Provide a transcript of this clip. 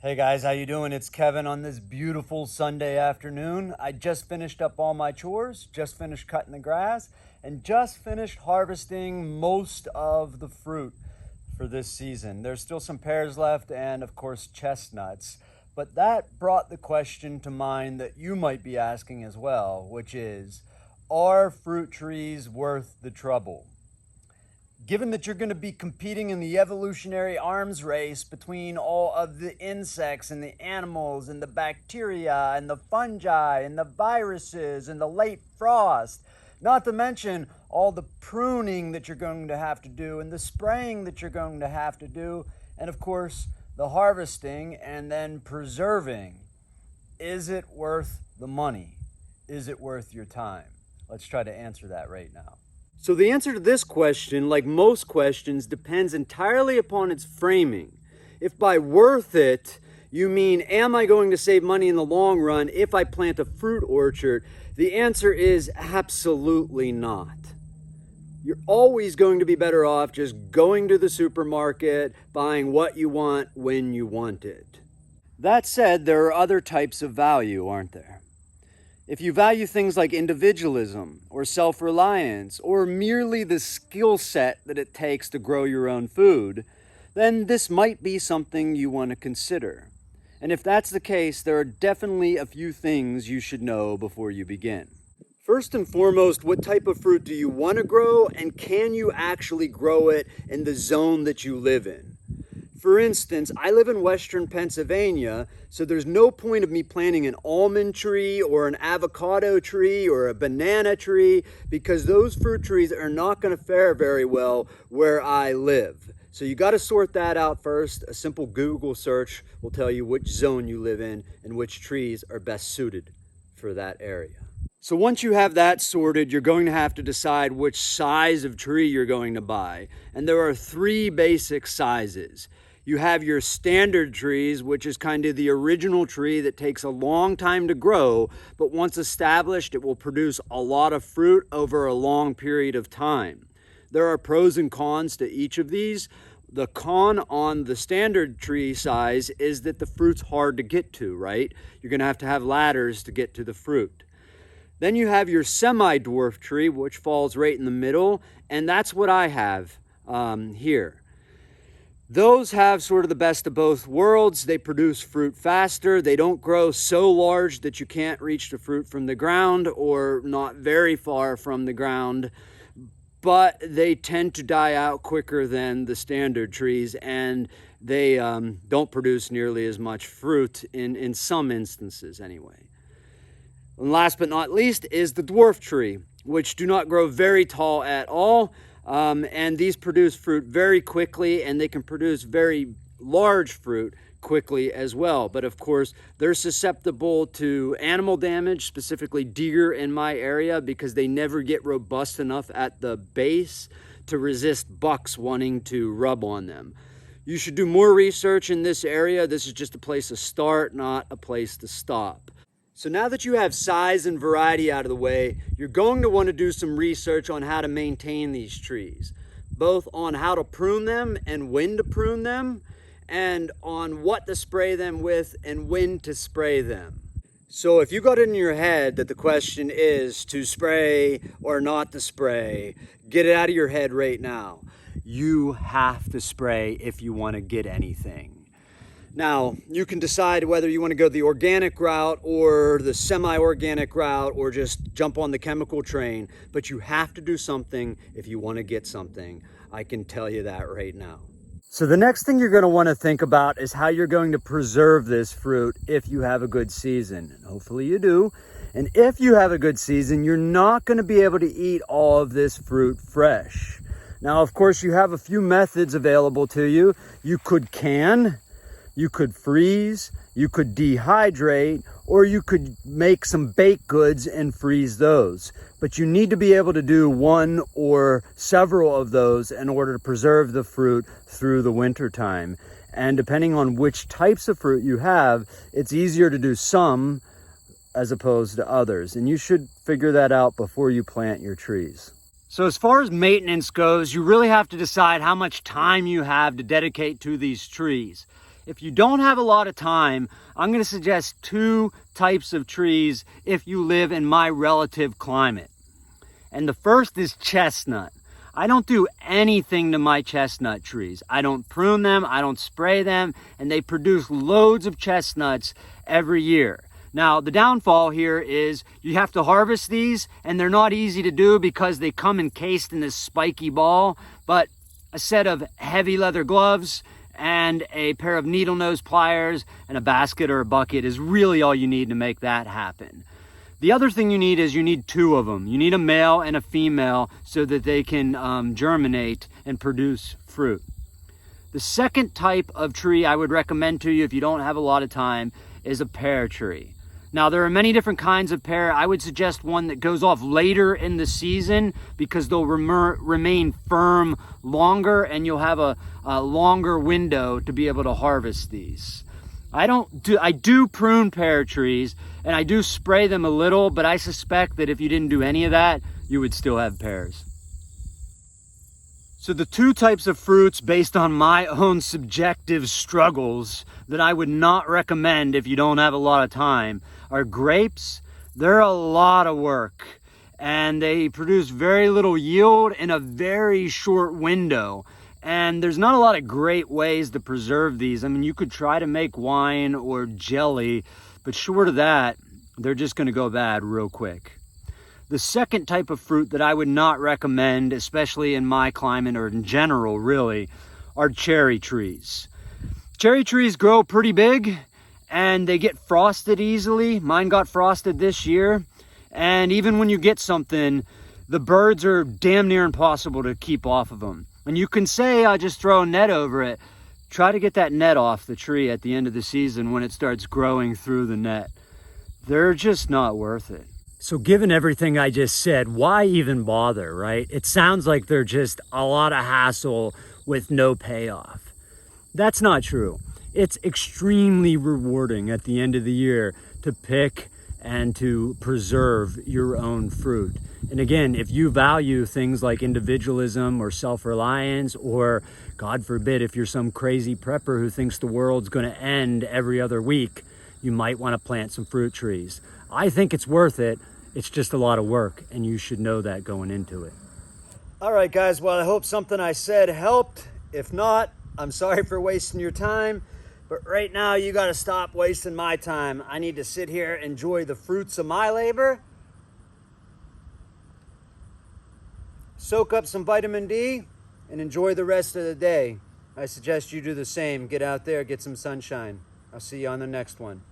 Hey guys, how you doing? It's Kevin on this beautiful Sunday afternoon. I just finished up all my chores, just finished cutting the grass, and just finished harvesting most of the fruit for this season. There's still some pears left and of course chestnuts, but that brought the question to mind that you might be asking as well, which is, are fruit trees worth the trouble? Given that you're going to be competing in the evolutionary arms race between all of the insects and the animals and the bacteria and the fungi and the viruses and the late frost, not to mention all the pruning that you're going to have to do and the spraying that you're going to have to do, and of course the harvesting and then preserving, is it worth the money? Is it worth your time? Let's try to answer that right now. So the answer to this question, like most questions, depends entirely upon its framing. If by worth it, you mean, am I going to save money in the long run if I plant a fruit orchard? The answer is absolutely not. You're always going to be better off just going to the supermarket, buying what you want when you want it. That said, there are other types of value, aren't there? If you value things like individualism or self-reliance or merely the skill set that it takes to grow your own food, then this might be something you want to consider. And if that's the case, there are definitely a few things you should know before you begin. First and foremost, what type of fruit do you want to grow, and can you actually grow it in the zone that you live in? For instance, I live in Western Pennsylvania, so there's no point of me planting an almond tree or an avocado tree or a banana tree, because those fruit trees are not going to fare very well where I live. So you got to sort that out first. A simple Google search will tell you which zone you live in and which trees are best suited for that area. So once you have that sorted, you're going to have to decide which size of tree you're going to buy. And there are three basic sizes. You have your standard trees, which is kind of the original tree that takes a long time to grow, but once established, it will produce a lot of fruit over a long period of time. There are pros and cons to each of these. The con on the standard tree size is that the fruit's hard to get to, right? You're going to have ladders to get to the fruit. Then you have your semi-dwarf tree, which falls right in the middle, and that's what I have here. Those have sort of the best of both worlds. They produce fruit faster. They don't grow so large that you can't reach the fruit from the ground or not very far from the ground, but they tend to die out quicker than the standard trees, and they don't produce nearly as much fruit in some instances anyway. And last but not least is the dwarf tree, which do not grow very tall at all. And these produce fruit very quickly, and they can produce very large fruit quickly as well. But of course, they're susceptible to animal damage, specifically deer in my area, because they never get robust enough at the base to resist bucks wanting to rub on them. You should do more research in this area. This is just a place to start, not a place to stop. So now that you have size and variety out of the way, you're going to want to do some research on how to maintain these trees, both on how to prune them and when to prune them, and on what to spray them with and when to spray them. So if you got it in your head that the question is to spray or not to spray, get it out of your head right now. You have to spray if you want to get anything. Now, you can decide whether you want to go the organic route or the semi-organic route or just jump on the chemical train, but you have to do something if you want to get something. I can tell you that right now. So the next thing you're going to want to think about is how you're going to preserve this fruit if you have a good season. And hopefully you do. And if you have a good season, you're not going to be able to eat all of this fruit fresh. Now, of course, you have a few methods available to you. You could can. You could freeze, you could dehydrate, or you could make some baked goods and freeze those. But you need to be able to do one or several of those in order to preserve the fruit through the winter time. And depending on which types of fruit you have, it's easier to do some as opposed to others. And you should figure that out before you plant your trees. So as far as maintenance goes, you really have to decide how much time you have to dedicate to these trees. If you don't have a lot of time, I'm going to suggest 2 types of trees if you live in my relative climate. And the first is chestnut. I don't do anything to my chestnut trees. I don't prune them, I don't spray them, and they produce loads of chestnuts every year. Now, the downfall here is you have to harvest these, and they're not easy to do because they come encased in this spiky ball, but a set of heavy leather gloves and a pair of needle nose pliers and a basket or a bucket is really all you need to make that happen. The other thing you need is you need 2 of them. You need a male and a female so that they can germinate and produce fruit. The second type of tree I would recommend to you if you don't have a lot of time is a pear tree. Now, there are many different kinds of pear. I would suggest one that goes off later in the season because they'll remain firm longer and you'll have a longer window to be able to harvest these. I do prune pear trees and I do spray them a little, but I suspect that if you didn't do any of that, you would still have pears. So the 2 types of fruits based on my own subjective struggles that I would not recommend if you don't have a lot of time are grapes. They're a lot of work and they produce very little yield in a very short window. And there's not a lot of great ways to preserve these. I mean, you could try to make wine or jelly, but short of that, they're just going to go bad real quick. The second type of fruit that I would not recommend, especially in my climate or in general really, are cherry trees. Cherry trees grow pretty big and they get frosted easily. Mine got frosted this year. And even when you get something, the birds are damn near impossible to keep off of them. And you can say, I just throw a net over it. Try to get that net off the tree at the end of the season when it starts growing through the net. They're just not worth it. So given everything I just said, why even bother, right? It sounds like they're just a lot of hassle with no payoff. That's not true. It's extremely rewarding at the end of the year to pick and to preserve your own fruit. And again, if you value things like individualism or self-reliance, or God forbid, if you're some crazy prepper who thinks the world's going to end every other week, you might want to plant some fruit trees. I think it's worth it. It's just a lot of work, and you should know that going into it. All right, guys. Well, I hope something I said helped. If not, I'm sorry for wasting your time. But right now, you got to stop wasting my time. I need to sit here, enjoy the fruits of my labor, soak up some vitamin D, and enjoy the rest of the day. I suggest you do the same. Get out there, get some sunshine. I'll see you on the next one.